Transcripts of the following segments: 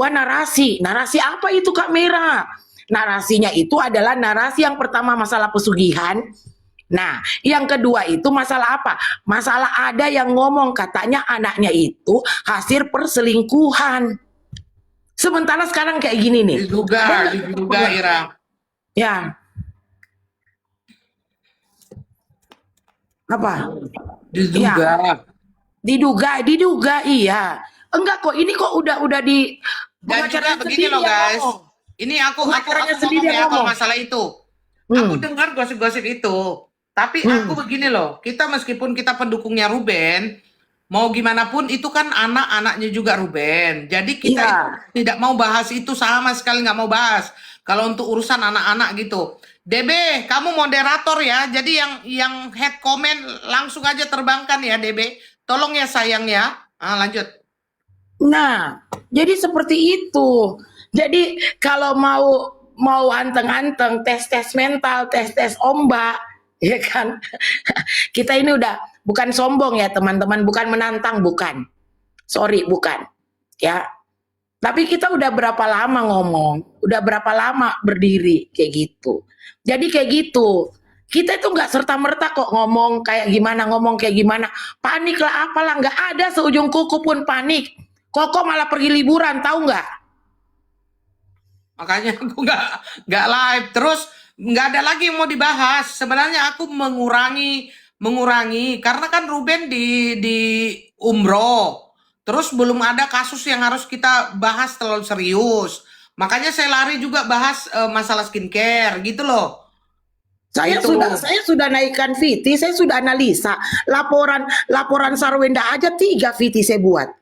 narasi. Narasi apa itu Kak Mira? Narasinya itu adalah narasi yang pertama masalah pesugihan. Nah, yang kedua itu masalah apa? Masalah ada yang ngomong katanya anaknya itu hasil perselingkuhan. Sementara sekarang kayak gini nih. Diduga Ira. Ya. Apa? Diduga. Ya. Diduga iya. Enggak kok, ini kok udah di Dan juga begini loh guys. Ini aku ngomong ya apa masalah itu. Aku dengar gosip-gosip itu. Tapi aku begini loh, kita meskipun kita pendukungnya Ruben, mau gimana pun itu kan anak-anaknya juga Ruben. Jadi kita tidak mau bahas itu, sama sekali nggak mau bahas. Kalau untuk urusan anak-anak gitu. DB, kamu moderator ya. Jadi yang head comment langsung aja terbangkan ya DB. Tolong ya sayang ya. Lanjut. Nah, jadi seperti itu. Jadi kalau mau anteng-anteng, tes mental, tes ombak, ya kan? Kita ini udah bukan sombong ya teman-teman, bukan menantang, bukan. Sorry, bukan. Ya. Tapi kita udah berapa lama ngomong, udah berapa lama berdiri kayak gitu. Jadi kayak gitu. Kita itu nggak serta-merta kok ngomong kayak gimana, panik lah apalah, nggak ada seujung kuku pun panik. Koko malah pergi liburan, tahu nggak? Makanya aku nggak live, terus nggak ada lagi yang mau dibahas. Sebenarnya aku mengurangi karena kan Ruben di umroh, terus belum ada kasus yang harus kita bahas terlalu serius. Makanya saya lari juga bahas masalah skincare gitu loh. Saya sudah naikkan VT, saya sudah analisa laporan Sarwenda aja 3 VT saya buat.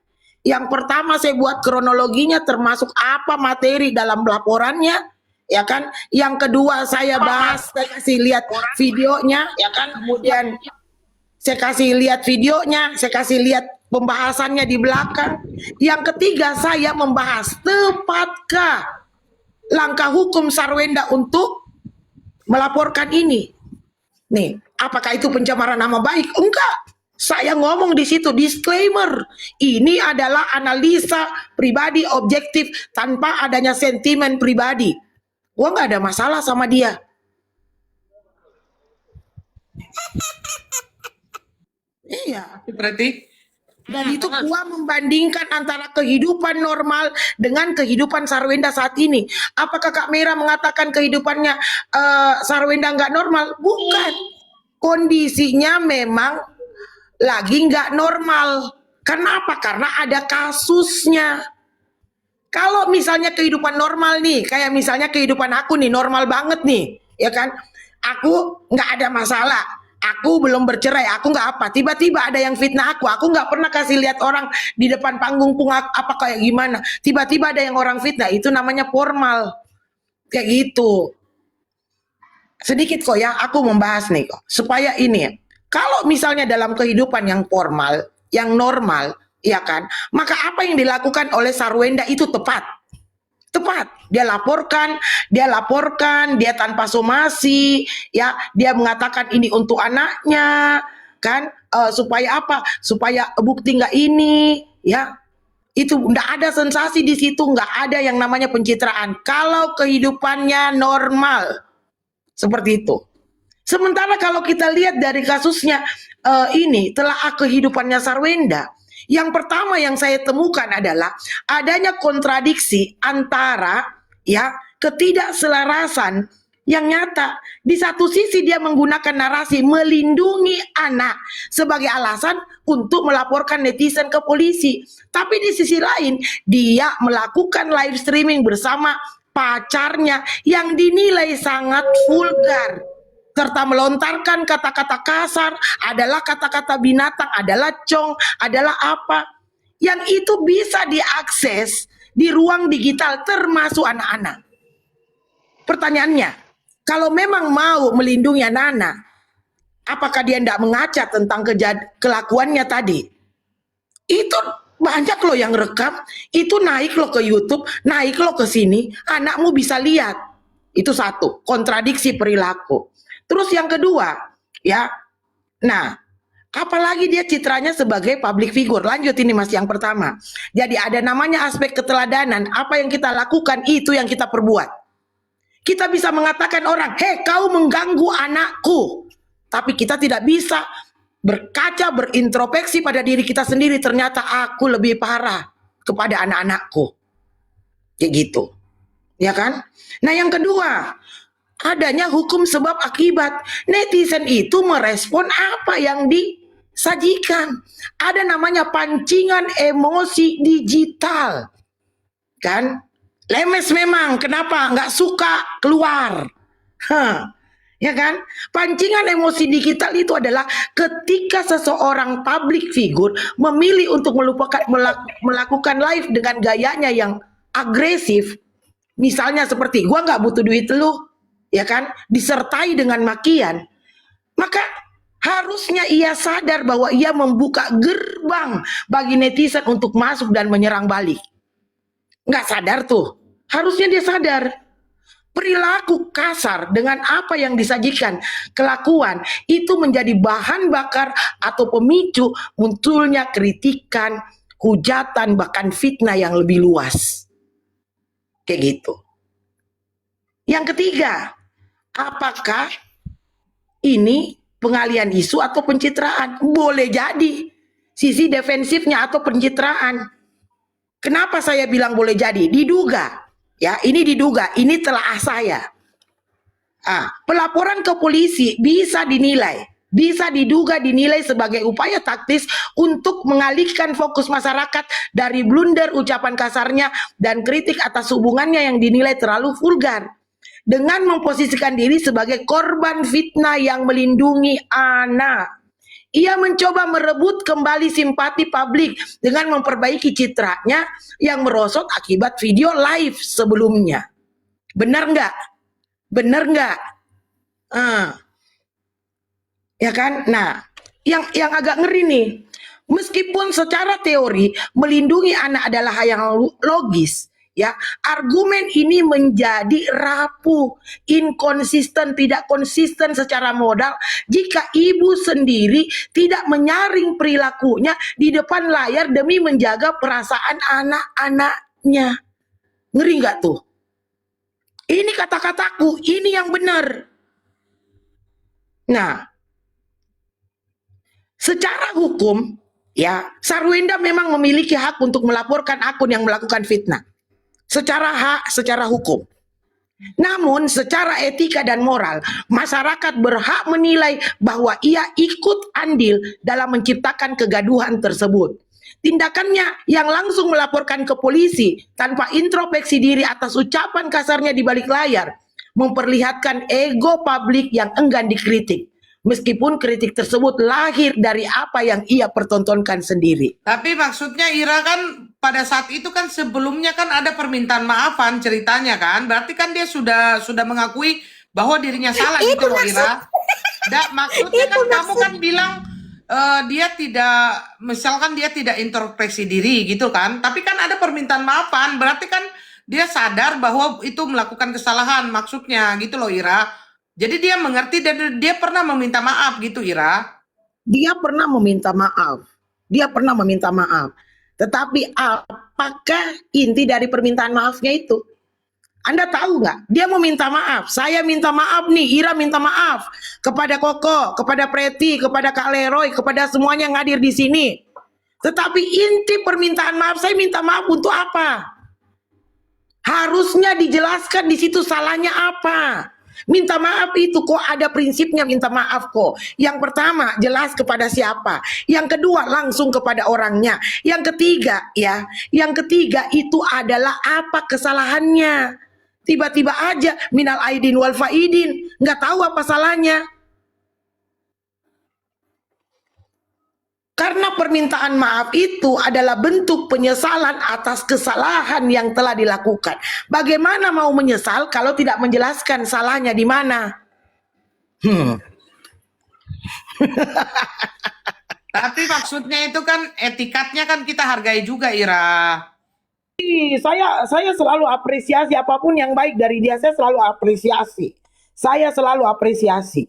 Yang pertama saya buat kronologinya termasuk apa materi dalam laporannya, ya kan. Yang kedua saya bahas, saya kasih lihat videonya, ya kan. Kemudian saya kasih lihat videonya, saya kasih lihat pembahasannya di belakang. Yang ketiga saya membahas tepatkah langkah hukum Sarwenda untuk melaporkan ini. Nih, apakah itu pencemaran nama baik? Enggak. Saya ngomong di situ disclaimer, ini adalah analisa pribadi objektif tanpa adanya sentimen pribadi. Gua nggak ada masalah sama dia. Iya. Berarti. Dan itu gua membandingkan antara kehidupan normal dengan kehidupan Sarwenda saat ini. Apakah Kak Mira mengatakan kehidupannya Sarwenda nggak normal? Bukan. Kondisinya memang lagi nggak normal. Kenapa? Karena ada kasusnya. Kalau misalnya kehidupan normal nih, kayak misalnya kehidupan aku nih, normal banget nih, ya kan? Aku nggak ada masalah. Aku belum bercerai, aku nggak apa. Tiba-tiba ada yang fitnah aku nggak pernah kasih lihat orang di depan panggung pun apa kayak gimana. Tiba-tiba ada yang orang fitnah, itu namanya formal. Kayak gitu. Sedikit kok ya, aku membahas nih kok, supaya ini kalau misalnya dalam kehidupan yang formal, yang normal, ya kan, maka apa yang dilakukan oleh Sarwenda itu tepat. Tepat. Dia laporkan, dia tanpa somasi, ya, dia mengatakan ini untuk anaknya, kan, supaya apa? Supaya bukti nggak ini, ya. Itu nggak ada sensasi di situ, nggak ada yang namanya pencitraan. Kalau kehidupannya normal, seperti itu. Sementara kalau kita lihat dari kasusnya ini telah kehidupannya Sarwenda, yang pertama yang saya temukan adalah adanya kontradiksi antara ya ketidakselarasan yang nyata. Di satu sisi dia menggunakan narasi melindungi anak sebagai alasan untuk melaporkan netizen ke polisi, tapi di sisi lain dia melakukan live streaming bersama pacarnya yang dinilai sangat vulgar serta melontarkan kata-kata kasar, adalah kata-kata binatang, adalah cong, adalah apa yang itu bisa diakses di ruang digital termasuk anak-anak. Pertanyaannya, kalau memang mau melindungi anak-anak, apakah dia tidak mengaca tentang kelakuannya tadi? Itu banyak loh yang rekam, itu naik loh ke YouTube, naik loh ke sini, anakmu bisa lihat. Itu satu, kontradiksi perilaku. Terus yang kedua, ya, nah, Apalagi dia citranya sebagai public figure. Lanjut ini Mas yang pertama. Jadi ada namanya aspek keteladanan. Apa yang kita lakukan itu yang kita perbuat. Kita bisa mengatakan orang, hei kau mengganggu anakku. Tapi kita tidak bisa berkaca, berintrospeksi pada diri kita sendiri. Ternyata aku lebih parah kepada anak-anakku. Kayak gitu. Ya kan? Nah yang kedua, adanya hukum sebab akibat. Netizen itu merespon apa yang disajikan. Ada namanya pancingan emosi digital. Kan? Lemes memang. Kenapa? Nggak suka keluar. Ya kan? Pancingan emosi digital itu adalah ketika seseorang public figure memilih untuk melakukan live dengan gayanya yang agresif. Misalnya seperti, gua nggak butuh duit lu, ya kan? Disertai dengan makian. Maka harusnya ia sadar bahwa ia membuka gerbang bagi netizen untuk masuk dan menyerang balik. Nggak sadar tuh. Harusnya dia sadar. Perilaku kasar dengan apa yang disajikan, kelakuan itu menjadi bahan bakar atau pemicu munculnya kritikan, hujatan, bahkan fitnah yang lebih luas. Kayak gitu. Yang ketiga, apakah ini pengalian isu atau pencitraan? Boleh jadi sisi defensifnya atau pencitraan. Kenapa saya bilang boleh jadi? Diduga. Ya, ini diduga, ini telaah saya. Pelaporan ke polisi bisa diduga dinilai sebagai upaya taktis untuk mengalihkan fokus masyarakat dari blunder ucapan kasarnya dan kritik atas hubungannya yang dinilai terlalu vulgar. Dengan memposisikan diri sebagai korban fitnah yang melindungi anak. Ia mencoba merebut kembali simpati publik dengan memperbaiki citranya yang merosot akibat video live sebelumnya. Benar nggak? Benar nggak? Ya kan? Nah, yang agak ngeri nih, meskipun secara teori melindungi anak adalah hal yang logis, ya, argumen ini menjadi rapuh, inkonsisten, tidak konsisten secara modal jika ibu sendiri tidak menyaring perilakunya di depan layar demi menjaga perasaan anak-anaknya. Ngeri nggak tuh? Ini kata-kataku, ini yang benar. Nah, secara hukum, ya, Sarwenda memang memiliki hak untuk melaporkan akun yang melakukan fitnah. Secara hak, secara hukum. Namun secara etika dan moral, masyarakat berhak menilai bahwa ia ikut andil dalam menciptakan kegaduhan tersebut. Tindakannya yang langsung melaporkan ke polisi tanpa introspeksi diri atas ucapan kasarnya di balik layar memperlihatkan ego publik yang enggan dikritik. Meskipun kritik tersebut lahir dari apa yang ia pertontonkan sendiri. Tapi maksudnya Ira kan pada saat itu kan sebelumnya kan ada permintaan maafan ceritanya kan. Berarti kan dia sudah mengakui bahwa dirinya salah gitu loh Ira. Maksudnya kan kamu kan bilang dia tidak, misalkan dia tidak introspeksi diri gitu kan. Tapi kan ada permintaan maafan, berarti kan dia sadar bahwa itu melakukan kesalahan maksudnya gitu loh Ira. Jadi dia mengerti dan dia pernah meminta maaf gitu Ira. Dia pernah meminta maaf. Dia pernah meminta maaf. Tetapi apakah inti dari permintaan maafnya itu? Anda tahu nggak? Dia meminta maaf. Saya minta maaf nih. Ira minta maaf kepada Koko, kepada Preti, kepada Kak Leroy, kepada semuanya yang hadir di sini. Tetapi inti permintaan maaf, saya minta maaf untuk apa? Harusnya dijelaskan di situ salahnya apa. Minta maaf itu kok ada prinsipnya minta maaf kok. Yang pertama jelas kepada siapa. Yang kedua langsung kepada orangnya. Yang ketiga ya, yang ketiga itu adalah apa kesalahannya. Tiba-tiba aja minal aidin wal faidin, nggak tahu apa salahnya. Karena permintaan maaf itu adalah bentuk penyesalan atas kesalahan yang telah dilakukan. Bagaimana mau menyesal kalau tidak menjelaskan salahnya di mana? Tapi maksudnya itu kan etikatnya kan kita hargai juga Ira. Saya selalu apresiasi apapun yang baik dari dia, saya selalu apresiasi. Saya selalu apresiasi.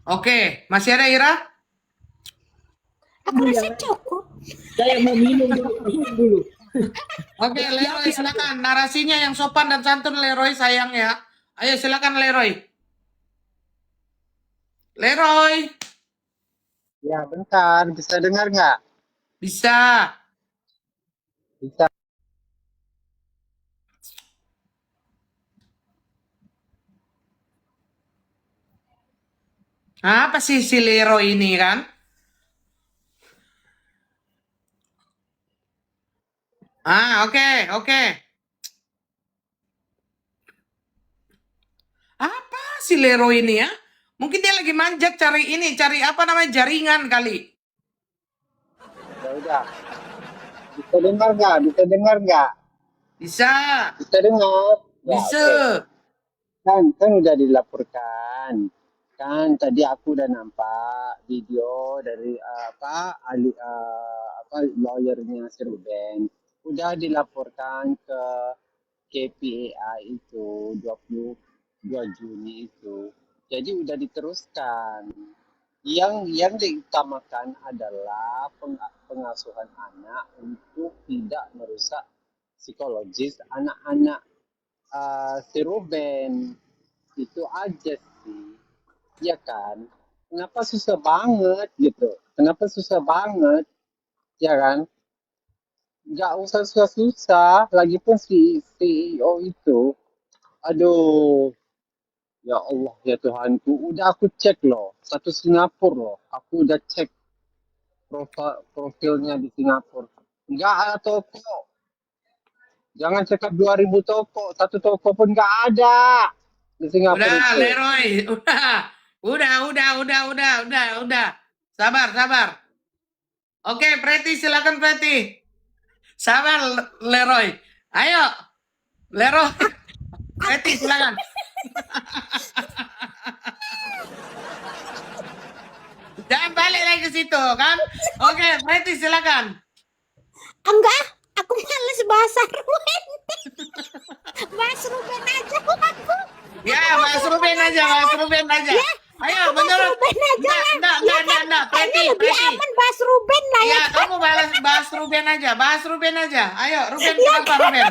Oke, masih ada Ira? Aku rasa cukup. Saya mau minum dulu. Oke, Leroy silakan. Narasinya yang sopan dan santun Leroy sayang ya. Ayo silakan Leroy. Leroy, Ya, bentar. Bisa dengar nggak? bisa. Bisa. Apa sih si Leroy ini kan? Oke, oke. Apa si Leroy ini ya? Mungkin dia lagi manjat cari ini, cari apa namanya jaringan kali. Ya udah. Bisa dengar nggak? Bisa dengar nggak? Bisa, Bisa dengar? Ya, bisa. oke. Kan udah dilaporkan. Kan tadi aku udah nampak video dari ahli lawyernya si Ruben. Udah dilaporkan ke KPAI itu 22 Juni itu. Jadi udah diteruskan. Yang diutamakan adalah pengasuhan anak untuk tidak merusak psikologis anak-anak si Ruben. Itu aja sih, ya kan? Kenapa susah banget gitu? Kenapa susah banget, ya kan? Nggak usah susah-susah. Lagipun si CEO itu, aduh, ya Allah ya Tuhanku, udah aku cek loh, satu Singapura loh, aku udah cek profilnya di Singapura. Nggak ada toko, jangan cekap 2000 toko, satu toko pun nggak ada di Singapura Udah, itu. Leroy, udah. Sabar, sabar. Oke, Preti, silakan Preti. Sabar, Leroy. Ayo, Leroy. Preti, silakan. Jangan balik lagi ke situ, kan? Oke, Preti, silakan. Enggak, aku males bahasa Ruben. Bahas Ruben aja aku. Ya, Mas Ruben aja, Mas Ruben aja. Ayo, Bahas menurut. Ruben aja lah. Enggak, Kayaknya Preti, lebih Preti. aman bahas Ruben lah ya. Ya, kamu bahas Ruben aja, bahas Ruben aja. Ayo, Ruben, kenapa Ruben?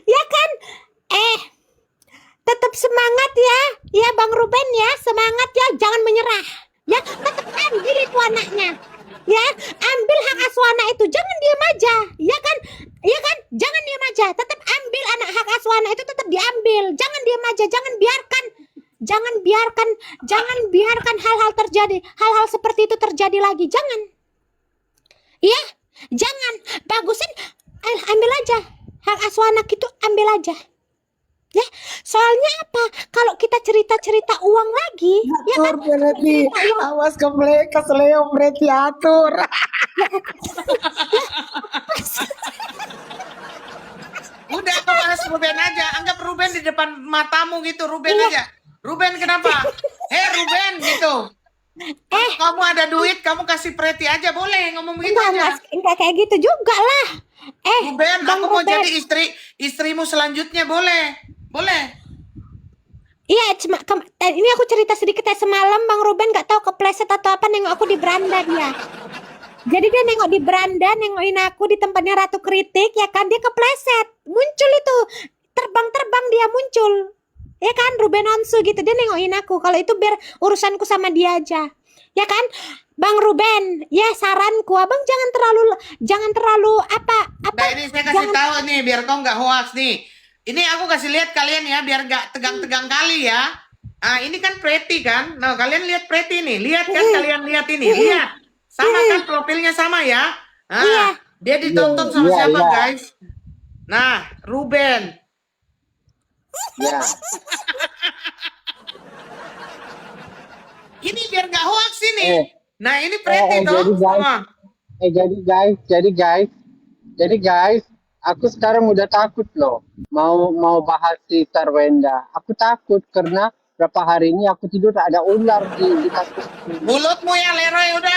Ya kan? Tetap semangat ya. Ya Bang Ruben ya, semangat ya, jangan menyerah. Ya, tetap ambil itu anaknya. Ya, ambil hak asuh anak itu, jangan diam aja. Ya kan? Ya kan? Jangan diam aja. Tetap ambil hak asuh anak itu, tetap diambil. Jangan diam aja, jangan biarkan hal-hal terjadi, hal-hal seperti itu terjadi lagi. Jangan. Ya, jangan. Bagusin ambil aja. Hak asuh anak itu ambil aja. Ya, soalnya apa? Kalau kita cerita-cerita uang lagi, ya kan? Atur berarti. Awas kesleo berarti atur. Udah, kau bahas Ruben aja. Anggap Ruben di depan matamu gitu, Ruben aja. Ruben kenapa? Ruben gitu. Kalau kamu ada duit, kamu kasih Preti aja, boleh ngomong begitu aja. Enggak kayak gitu juga lah. Ruben, Bang aku mau Ruben. jadi istrimu selanjutnya, boleh? Boleh. Iya, ini aku cerita sedikit ya, semalam Bang Ruben nggak tahu kepleset atau apa, nengok aku di beranda dia. Jadi dia nengok di beranda, nengokin aku di tempatnya Ratu Kritik, ya kan, dia kepleset. Muncul itu, terbang-terbang dia muncul. Ya kan, Ruben Onsu gitu, dia nengokin aku. Kalau itu biar urusanku sama dia aja. Ya kan? Bang Ruben, ya saranku, Abang jangan terlalu apa. Nah, ini saya kasih tahu nih, biar kau nggak hoax nih. Ini aku kasih lihat kalian ya, biar nggak tegang-tegang kali ya. Ini kan Preti kan. Nah, kalian lihat Preti nih. Lihat kan, kalian lihat ini. Lihat. Sama kan profilnya sama ya. Dia ditonton sama siapa, guys? Nah, Ruben. Ya. Ini biar nggak hoax ini. Nah, ini Preti jadi toh. guys, jadi guys, aku sekarang udah takut loh mau bahas si Sarwenda. Aku takut karena berapa hari ini aku tidur ada ular di kasur. Mulutmu ya, Leroy. Udah,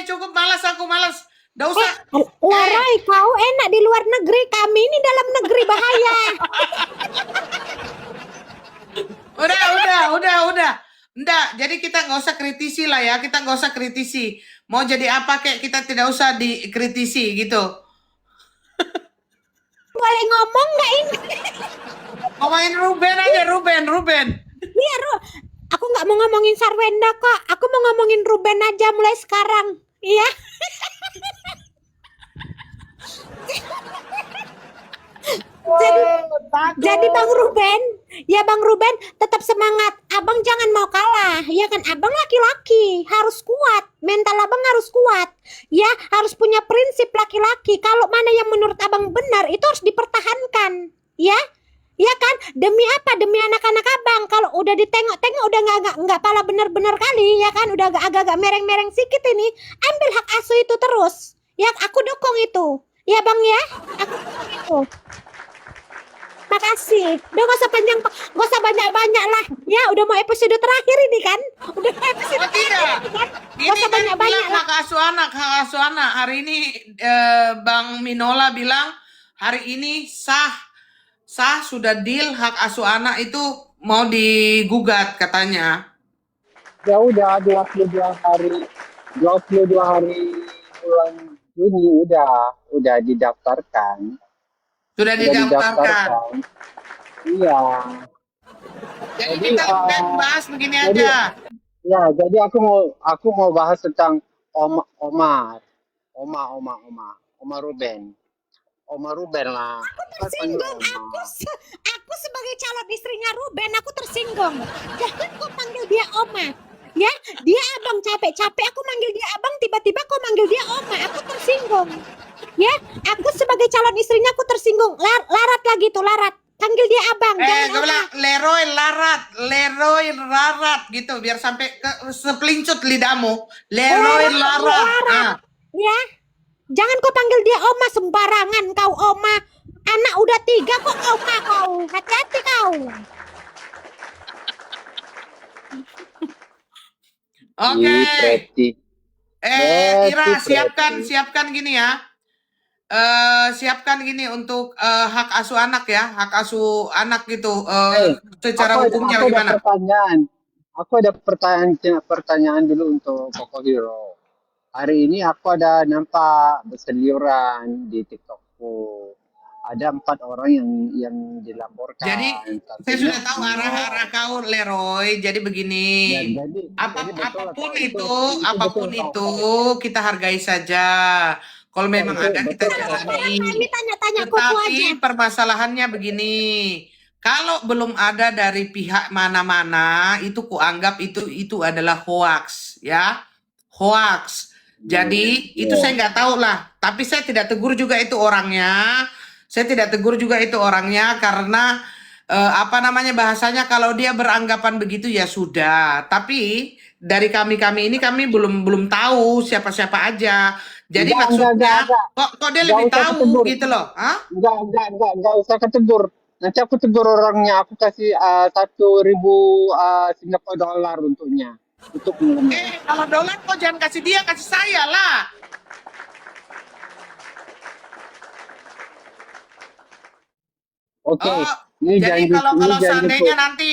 cukup. Malas aku, malas. Udah usah. Leroy, kau enak di luar negeri, kami ini dalam negeri bahaya. Udah. Enggak, jadi kita nggak usah kritisi lah ya, kita nggak usah kritisi. Mau jadi apa kayak kita tidak usah dikritisi gitu. Boleh ngomong nggak ini? Ngomongin Ruben aja, Ruben. Iya, aku nggak mau ngomongin Sarwenda kok. Aku mau ngomongin Ruben aja mulai sekarang. Iya. Jadi Bang Ruben, ya Bang Ruben tetap semangat. Abang jangan mau kalah, ya kan? Abang laki-laki, harus kuat. Mental abang harus kuat. Ya, harus punya prinsip laki-laki. Kalau mana yang menurut abang benar, itu harus dipertahankan. Ya, ya kan? Demi apa? Demi anak-anak abang. Kalau udah ditengok-tengok udah nggak pala benar-benar kali, ya kan? Udah agak-agak mereng-mereng sikit ini. Ambil hak asuh itu terus. Ya, aku dukung itu. Ya Bang ya, aku dukung itu. Makasih. Udah gak usah banyak-banyak lah. Ya, udah mau episode terakhir ini kan? Udah mau episode Oh terakhir tidak, ini kan? ini Gak usah kan banyak-banyak bilang lah. hak asuh anak. Hari ini Bang Minola bilang hari ini sah sudah deal hak asuh anak itu mau digugat katanya. Ya udah 22 hari bulan Juni udah didaftarkan. Sudah didaftarkan. Iya. Jadi Jadi, kita udah bahas begini jadi- aja. Ya, jadi aku mau bahas tentang Oma Ruben. Oma Ruben lah. Tersinggung. Aku sebagai calon istrinya Ruben, aku tersinggung. Jangan kau panggil dia Oma. Ya, dia abang capek-capek. Aku manggil dia abang, tiba-tiba kau manggil dia Oma. Aku tersinggung. Ya, aku sebagai calon istrinya aku tersinggung. Larat lagi tuh, Larat. Panggil dia abang. Jangan Gue Oma. bilang Leroy Larat gitu biar sampai ke sepelincut lidahmu. Leroy Larat. Ah. Ya, jangan kau panggil dia Oma sembarangan kau Oma. Anak udah 3 kok Oma kau. Hati-hati kau. Oke. Pretty. Ira Pretty. siapkan gini ya. Siapkan gini untuk hak asuh anak ya, hak asuh anak gitu. Secara hukumnya aku ada gimana? pertanyaan. Aku ada pertanyaan dulu untuk Koko Hero. Hari ini aku ada nampak berseliuran di TikTokku. Ada 4 orang yang dilaporkan. Jadi saya sudah tahu arah-arah kau Leroy. Jadi begini, apapun itu kita hargai saja. Kalau memang ada kita jalani. Ini tanya-tanya Koko aja. Tetapi permasalahannya begini, kalau belum ada dari pihak mana-mana, itu kuanggap itu adalah hoax, ya, hoax. Jadi itu saya nggak tahu lah. Tapi saya tidak tegur juga itu orangnya. Karena apa namanya bahasanya kalau dia beranggapan begitu ya sudah. Tapi dari kami ini kami belum tahu siapa-siapa aja. Jadi maksudnya kok dia lebih tahu gitu loh, hah? Enggak usah ketegur. Nanti aku tegur orangnya, aku kasih 1.000 Singapore dollar untuknya. Untuk Kalau dolar kok jangan kasih dia, kasih saya lah. Oke. Oh, Ini jadi janji- kalau ini janji seandainya ku. nanti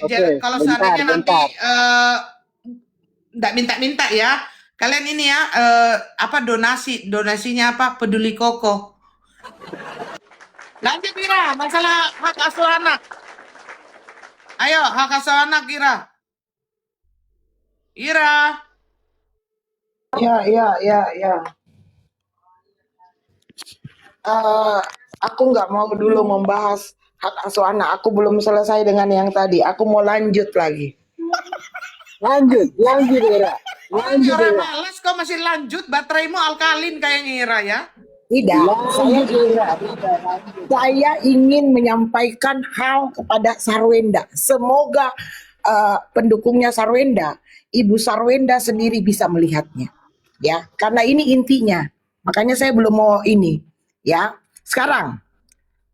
Oke, kalau bentar, seandainya nanti bentar. enggak minta ya. Kalian ini ya apa donasinya apa peduli koko. Lanjut Ira, masalah hak asuh anak. Ayo hak asuh anak Ira. Ya. Aku nggak mau dulu membahas hak asuh anak. Aku belum selesai dengan yang tadi. Aku mau lanjut lagi. Lanjut Ira. Lanjut Orang Ira. malas kok masih lanjut, bateraimu alkalin kayaknya Ira ya. Tidak, Lanjut Ira. saya ingin menyampaikan hal kepada Sarwenda. Semoga pendukungnya Sarwenda, Ibu Sarwenda sendiri bisa melihatnya. Ya, karena ini intinya. Makanya saya belum mau ini. Ya, sekarang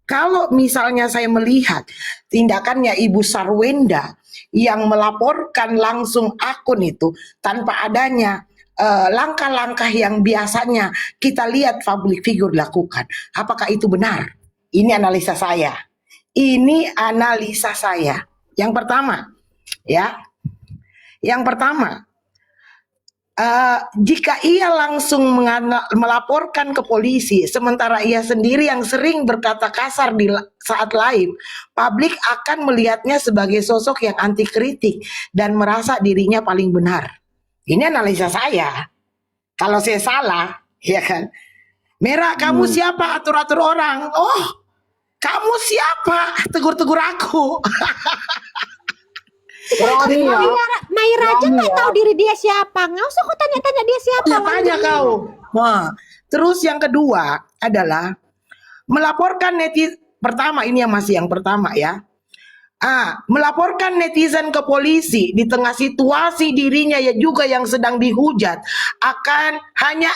kalau misalnya saya melihat tindakannya Ibu Sarwenda yang melaporkan langsung akun itu tanpa adanya langkah-langkah yang biasanya kita lihat public figure lakukan. Apakah itu benar? Ini analisa saya. Yang pertama, ya. Yang pertama, jika ia langsung melaporkan ke polisi, sementara ia sendiri yang sering berkata kasar di saat live, publik akan melihatnya sebagai sosok yang anti kritik dan merasa dirinya paling benar. Ini analisa saya. Kalau saya salah, ya kan? Merah, kamu siapa atur-atur orang? Oh, kamu siapa? Tegur-tegur aku. Berani ya. Maira aja Berani nggak ya. tahu diri dia siapa. Nggak usah kau tanya-tanya dia siapa. Ya, tanya kau. Nah, terus yang kedua adalah melaporkan netizen. Pertama, ini yang masih yang pertama ya. Melaporkan netizen ke polisi di tengah situasi dirinya ya juga yang sedang dihujat hanya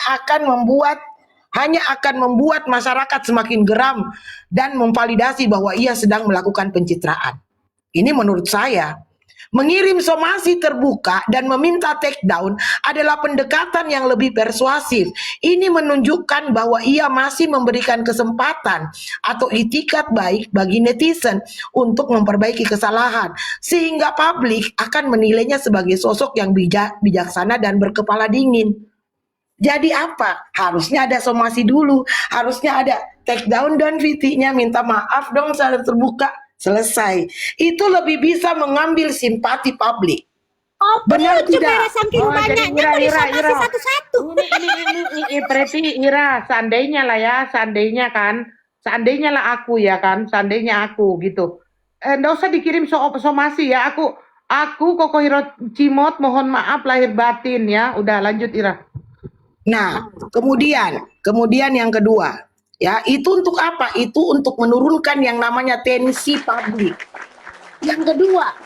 akan membuat masyarakat semakin geram dan memvalidasi bahwa ia sedang melakukan pencitraan. Ini menurut saya. Mengirim somasi terbuka dan meminta take down adalah pendekatan yang lebih persuasif. Ini menunjukkan bahwa ia masih memberikan kesempatan atau itikat baik bagi netizen untuk memperbaiki kesalahan, sehingga publik akan menilainya sebagai sosok yang bijaksana dan berkepala dingin. Jadi apa? Harusnya ada somasi dulu, harusnya ada take down dan VT-nya, minta maaf dong secara terbuka. Selesai. Itu lebih bisa mengambil simpati publik. Oh, Benar lucu, tidak? Maira, saking Oh, banyaknya jadi mau Ira. disomasi satu-satu. Ini berarti Ira, seandainya lah ya, seandainya lah aku ya kan, seandainya aku gitu. Nggak usah dikirim somasi ya, aku Koko Hiro Cimot mohon maaf lahir batin ya. Udah lanjut Ira. Nah, kemudian yang kedua, ya, itu untuk apa? Itu untuk menurunkan yang namanya tensi publik. Yang kedua,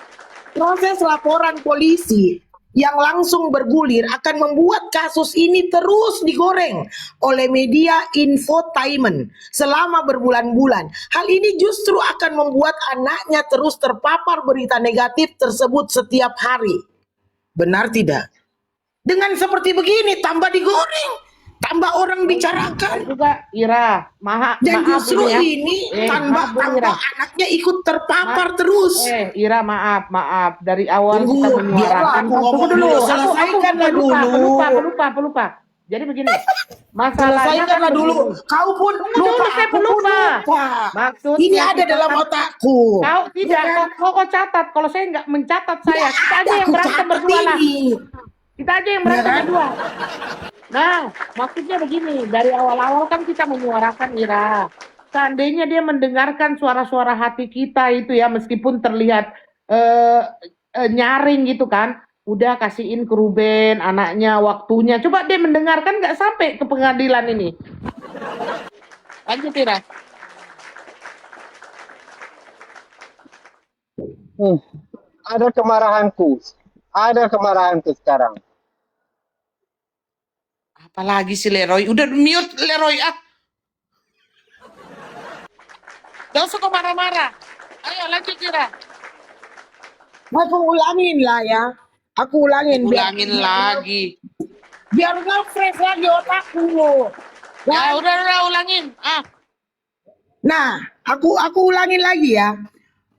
proses laporan polisi yang langsung bergulir akan membuat kasus ini terus digoreng oleh media infotainment selama berbulan-bulan. Hal ini justru akan membuat anaknya terus terpapar berita negatif tersebut setiap hari. Benar tidak? Dengan seperti begini tambah digoreng, tambah orang bicarakan. Juga Ira, maaf Dan justru ya. ini maaf, Bu, Ira. anaknya ikut terpapar terus. Ira maaf dari awal Tunggu, kita biarlah menyuarakan. aku ngomong dulu. Selesaikanlah dulu. Pelupa. Jadi begini, masalahnya Selesaikanlah kan dulu. begini. Kau pun lupa, saya aku pun lupa. lupa. Maksudnya Ini ada kita dalam kan- otakku. Kau tidak, kau catat. Kalau saya nggak mencatat saya, kita aja yang Aku berantem catat berdua lah. ini. Kita aja yang berantem kan? berdua. Nah, maksudnya begini, dari awal-awal kan kita menyuarakan Ira. Seandainya dia mendengarkan suara-suara hati kita itu ya, meskipun terlihat nyaring gitu kan, udah kasihin ke Ruben, anaknya, waktunya. Coba dia mendengarkan nggak sampai ke pengadilan ini. Lanjut Ira. Ada kemarahanku sekarang. Apalagi si Leroy. Udah mute Leroy ah. Gak usah kau marah-marah. Ayo lanjut Ira. Aku ulangin lah ya. Aku ulangin. Ulangin lagi. Biar nge-fresh lagi otakku lo. Ya udah ulangin. Nah, aku ulangin lagi ya.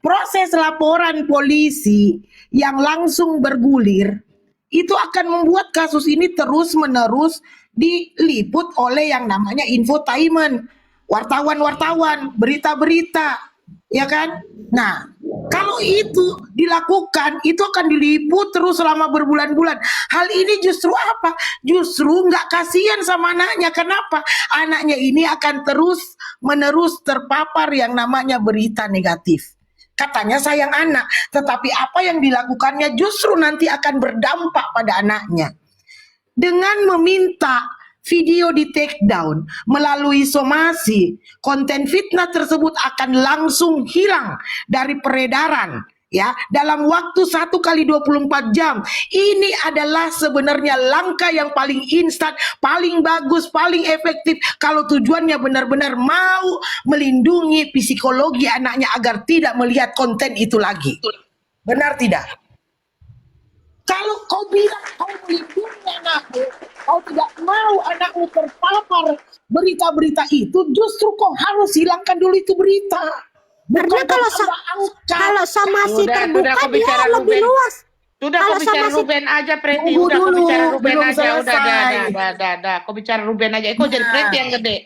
Proses laporan polisi yang langsung bergulir itu akan membuat kasus ini terus-menerus diliput oleh yang namanya infotainment, wartawan-wartawan, berita-berita, ya kan? Nah, kalau itu dilakukan, itu akan diliput terus selama berbulan-bulan. Hal ini justru apa? Justru nggak kasihan sama anaknya. Kenapa? Anaknya ini akan terus-menerus terpapar yang namanya berita negatif. Katanya sayang anak, tetapi apa yang dilakukannya justru nanti akan berdampak pada anaknya. Dengan meminta video di take down melalui somasi, konten fitnah tersebut akan langsung hilang dari peredaran ya dalam waktu 1x24 jam. Ini adalah sebenarnya langkah yang paling instan, paling bagus, paling efektif kalau tujuannya benar-benar mau melindungi psikologi anaknya agar tidak melihat konten itu lagi. Benar tidak? Kalau kau bilang kau melindungi anakmu, kau tidak mau anakmu terpapar berita-berita itu, justru kau harus hilangkan dulu itu berita. Karena Bukan kalau kau tambah angka. kalau somasi Sudah, terbuka kau dia bicara lebih Ruben. luas. Sudah Kalau kau bicara sama si- Ruben aja, Preti. Tunggu Udah kau dulu, bicara Ruben belum aja. Udah, selesai. dah. Kau bicara Ruben aja. Kau jadi Preti yang gede.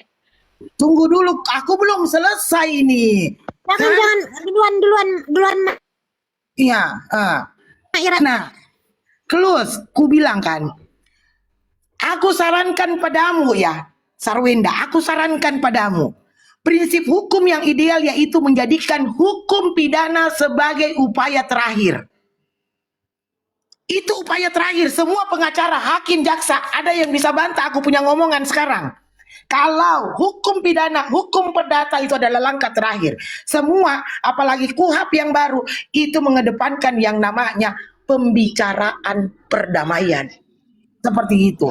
Tunggu dulu, aku belum selesai ini. Jangan duluan Iya, Ira. nah, close, ku bilang kan, aku sarankan padamu ya, Sarwenda, aku sarankan padamu. Prinsip hukum yang ideal yaitu menjadikan hukum pidana sebagai upaya terakhir. Itu upaya terakhir. Semua pengacara, hakim, jaksa, ada yang bisa bantah aku punya ngomongan sekarang. Kalau hukum pidana, hukum perdata itu adalah langkah terakhir. Semua, apalagi KUHAP yang baru, itu mengedepankan yang namanya pembicaraan perdamaian. Seperti itu.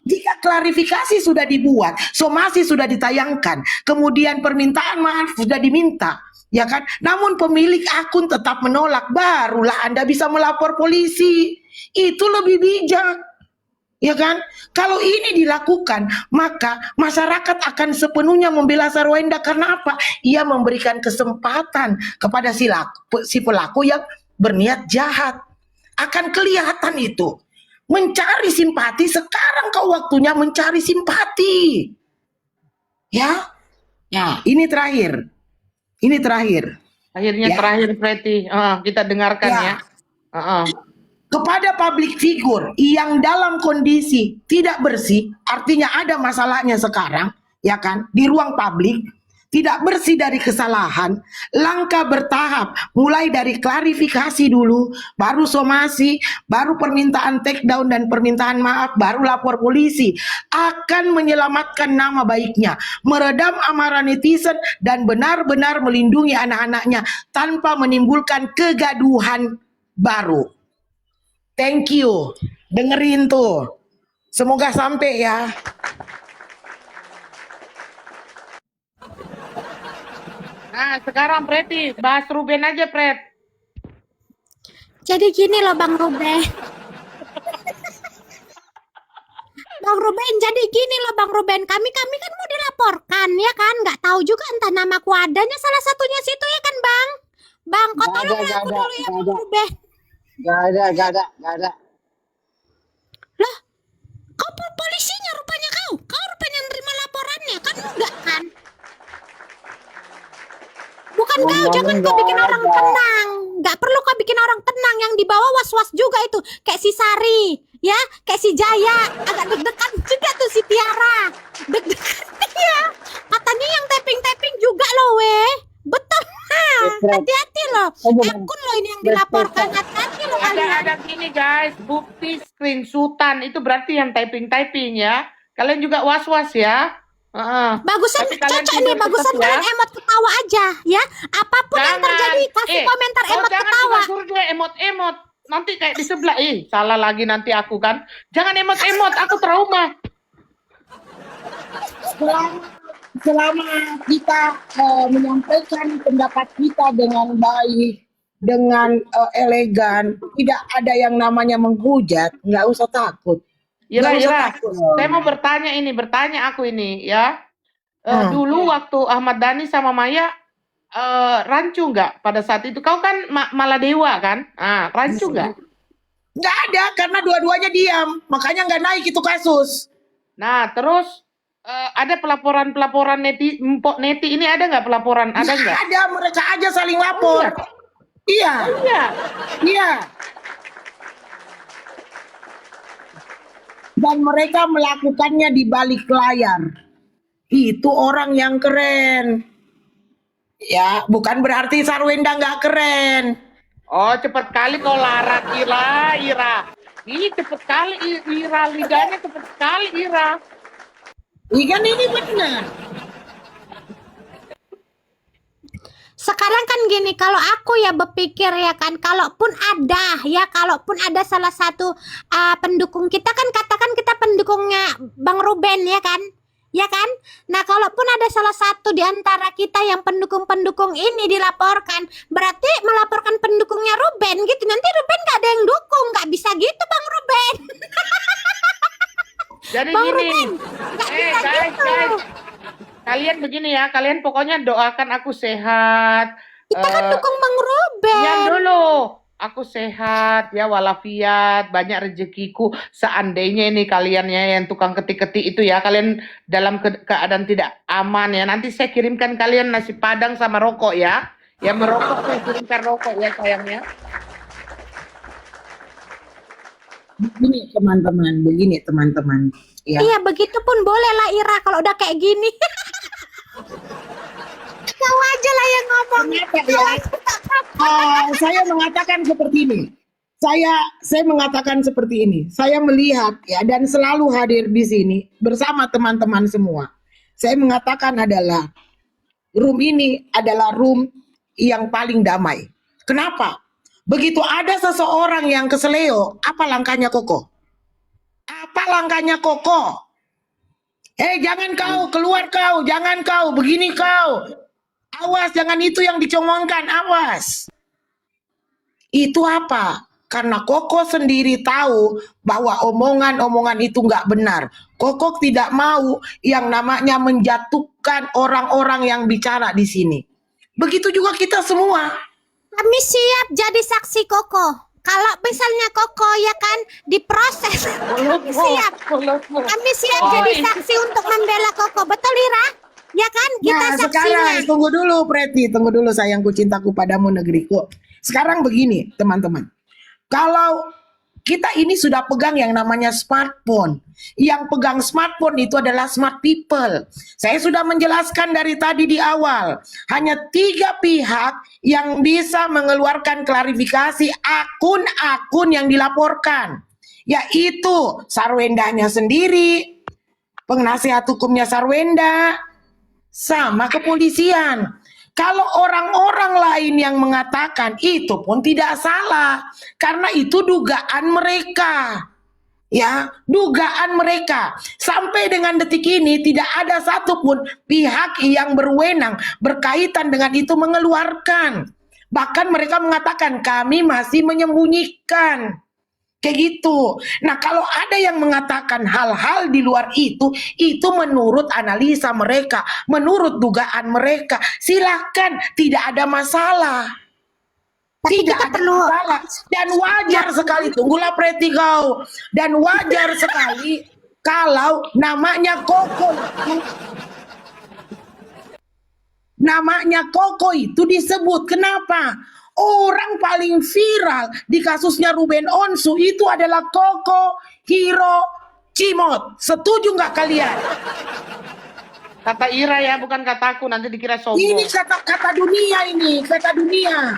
Jika klarifikasi sudah dibuat, somasi sudah ditayangkan, kemudian permintaan maaf sudah diminta, ya kan? Namun pemilik akun tetap menolak, barulah Anda bisa melapor polisi. Itu lebih bijak. Ya kan? Kalau ini dilakukan, maka masyarakat akan sepenuhnya membela Sarwenda karena apa? Ia memberikan kesempatan kepada si pelaku yang berniat jahat. Akan kelihatan itu. Mencari simpati, sekarang kau waktunya mencari simpati. Ya? Ya, ini terakhir. Ini terakhir. Akhirnya Ya. terakhir, Preti. Kita dengarkan Ya. ya. Kepada public figure yang dalam kondisi tidak bersih, artinya ada masalahnya sekarang, ya kan, di ruang publik, tidak bersih dari kesalahan, langkah bertahap, mulai dari klarifikasi dulu, baru somasi, baru permintaan take down dan permintaan maaf, baru lapor polisi, akan menyelamatkan nama baiknya, meredam amarah netizen, dan benar-benar melindungi anak-anaknya tanpa menimbulkan kegaduhan baru. Thank you. Dengerin tuh. Semoga sampai ya. Nah, sekarang Preti, bahas Ruben aja, Pret. Jadi gini loh Bang Ruben. Bang Ruben, jadi gini loh Bang Ruben. Kami kan mau dilaporkan ya kan. Nggak tahu juga entah namaku adanya salah satunya situ ya kan Bang. Bang, kau Nggak tolong ada, aku nggak dulu ya ada, Bang nggak ada. Ruben. Gak ada. Lah, kau polisinya rupanya kau. Kau rupanya nerima laporannya kan enggak kan? Bukan kau, Ngomong jangan kau nggak bikin orang ada. tenang. Nggak perlu kau bikin orang tenang. Yang di bawah was-was juga itu. Kayak si Sari, ya, kayak si Jaya. Agak deg-degan juga tuh si Tiara. Deg-degan ya. Katanya yang tapping-tapping juga loh weh. Betul. Hati-hati loh. Akun loh ini yang dilaporkan. Hati-hati loh kalian. Ada gini guys, bukti screenshotan itu berarti yang typing ya. Kalian juga was-was ya. Bagusan Tapi kalian cocok tidur nih, bagusan tetap ya. kalian emot ketawa aja ya. Apapun yang terjadi kasih komentar emot jangan ketawa. cuma suruh dia emot-emot. Nanti kayak di sebelah, salah lagi nanti aku kan. Jangan emot-emot, aku trauma. Selama kita menyampaikan pendapat kita dengan baik, dengan elegan, tidak ada yang namanya menghujat, nggak usah takut. Ira, Nggak usah takut. saya mau bertanya aku ini ya. Dulu waktu Ahmad Dhani sama Maya rancu nggak pada saat itu? Kau kan Maladewa kan? Rancu nggak? Nggak ada, karena dua-duanya diam, makanya nggak naik itu kasus. Nah, terus ada pelaporan neti, Mpok Neti ini ada nggak pelaporan? Ada nggak? Ada, mereka aja saling lapor. Iya, Iya. iya. Dan mereka melakukannya di balik layar. Itu orang yang keren. Ya, bukan berarti Sarwenda nggak keren. Oh, cepet kali kau larat Ira. Ini cepet kali Ira, liganya cepet sekali Ira. Ikan ini benar. Sekarang kan gini, kalau aku ya berpikir ya kan, kalaupun ada salah satu pendukung kita kan, katakan kita pendukungnya Bang Ruben ya kan? Ya kan? Nah, kalaupun ada salah satu di antara kita yang pendukung-pendukung ini dilaporkan, berarti melaporkan pendukungnya Ruben gitu. Nanti Ruben gak ada yang dukung, gak bisa gitu Bang Ruben. Jadi Bang gini, Ruben, gak bisa guys, gitu. kalian begini ya, kalian pokoknya doakan aku sehat. Kita kan dukung Bang Ruben. Yang dulu, aku sehat ya walafiat, banyak rezekiku. Seandainya ini kalian ya yang tukang ketik-ketik itu ya, kalian dalam keadaan tidak aman ya. Nanti saya kirimkan kalian nasi padang sama rokok ya. Yang merokok saya kirimkan rokok ya sayangnya. Begini teman-teman. Ya. Iya, begitu pun boleh lah Ira kalau udah kayak gini. Kau aja lah yang ngomong. Kenapa ya? Saya mengatakan seperti ini. Saya mengatakan seperti ini. Saya melihat ya dan selalu hadir di sini bersama teman-teman semua. Saya mengatakan adalah room ini adalah room yang paling damai. Kenapa? Begitu ada seseorang yang keseleo, apa langkahnya Koko? Apa langkahnya Koko? Jangan kau, keluar kau, jangan kau, begini kau. Awas, jangan itu yang dicomongkan, awas. Itu apa? Karena Koko sendiri tahu bahwa omongan-omongan itu nggak benar. Koko tidak mau yang namanya menjatuhkan orang-orang yang bicara di sini. Begitu juga kita semua. Kami siap jadi saksi Koko. Kalau misalnya Koko ya kan diproses, kami siap. Kami siap jadi saksi untuk membela Koko. Betul Ira? Ya kan? Kita Nah, saksinya. sekarang tunggu dulu Preti, tunggu dulu sayangku, cintaku padamu negeriku. Sekarang begini teman-teman. Kalau kita ini sudah pegang yang namanya smartphone. Yang pegang smartphone itu adalah smart people. Saya sudah menjelaskan dari tadi di awal. Hanya 3 pihak yang bisa mengeluarkan klarifikasi akun-akun yang dilaporkan. Yaitu Sarwendanya sendiri, penasihat hukumnya Sarwenda, sama kepolisian. Kalau orang-orang lain yang mengatakan itu pun tidak salah, karena itu dugaan mereka. Ya, dugaan mereka. Sampai dengan detik ini tidak ada satupun pihak yang berwenang berkaitan dengan itu mengeluarkan. Bahkan mereka mengatakan kami masih menyembunyikan. Kayak gitu. Nah, kalau ada yang mengatakan hal-hal di luar itu menurut analisa mereka, menurut dugaan mereka, silakan, tidak ada masalah. Tapi Tidak kita ada perlu masalah. Dan wajar sekali, tunggulah Preti kau. Dan wajar sekali kalau namanya Koko itu disebut. Kenapa? Orang paling viral di kasusnya Ruben Onsu itu adalah Koko Hiro Cimot. Setuju nggak kalian? Kata Ira ya, bukan kataku, nanti dikira sombong. Ini kata dunia ini, kata dunia.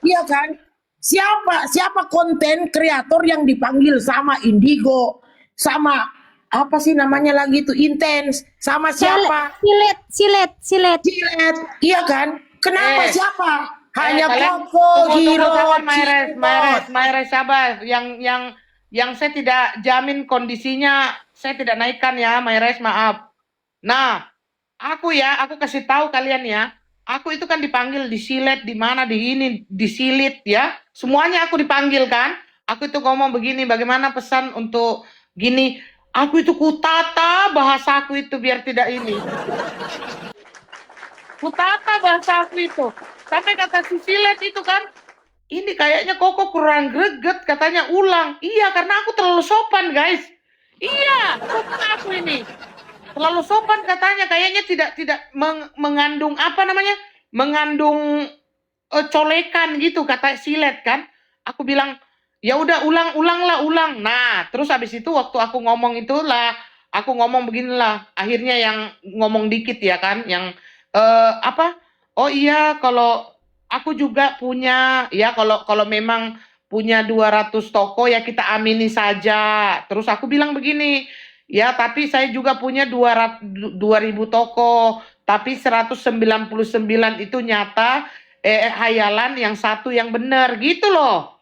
Iya kan? Siapa konten kreator yang dipanggil sama Indigo, sama apa sih namanya lagi itu Intens, sama siapa? Silet. Cilet, iya kan? Kenapa siapa? Hanya kalian Koko Hiro tunggu, Cimot. Mayres sabar. Yang saya tidak jamin kondisinya, saya tidak naikkan ya, Mayres, maaf. Nah, aku kasih tahu kalian ya. Aku itu kan dipanggil, disilet, di mana, di ini, disilit ya. Semuanya aku dipanggil kan. Aku itu ngomong begini, bagaimana pesan untuk gini. Aku itu kutata bahasaku itu biar tidak ini. Kutata bahasa aku itu. Sampai kata si silet itu kan, ini kayaknya Koko kurang greget, katanya ulang. Iya, karena aku terlalu sopan, guys. Iya, sopan aku ini. Terlalu sopan katanya, kayaknya tidak mengandung apa namanya? Mengandung colekan gitu, kata silet kan. Aku bilang, ya udah ulang. Nah, terus habis itu waktu aku ngomong itulah, aku ngomong beginilah. Akhirnya yang ngomong dikit ya kan, yang apa? Oh iya, kalau aku juga punya, ya kalau memang punya 200 toko ya kita amini saja. Terus aku bilang begini, ya tapi saya juga punya 2.000 toko, tapi 199 itu nyata, hayalan, yang satu yang benar gitu loh.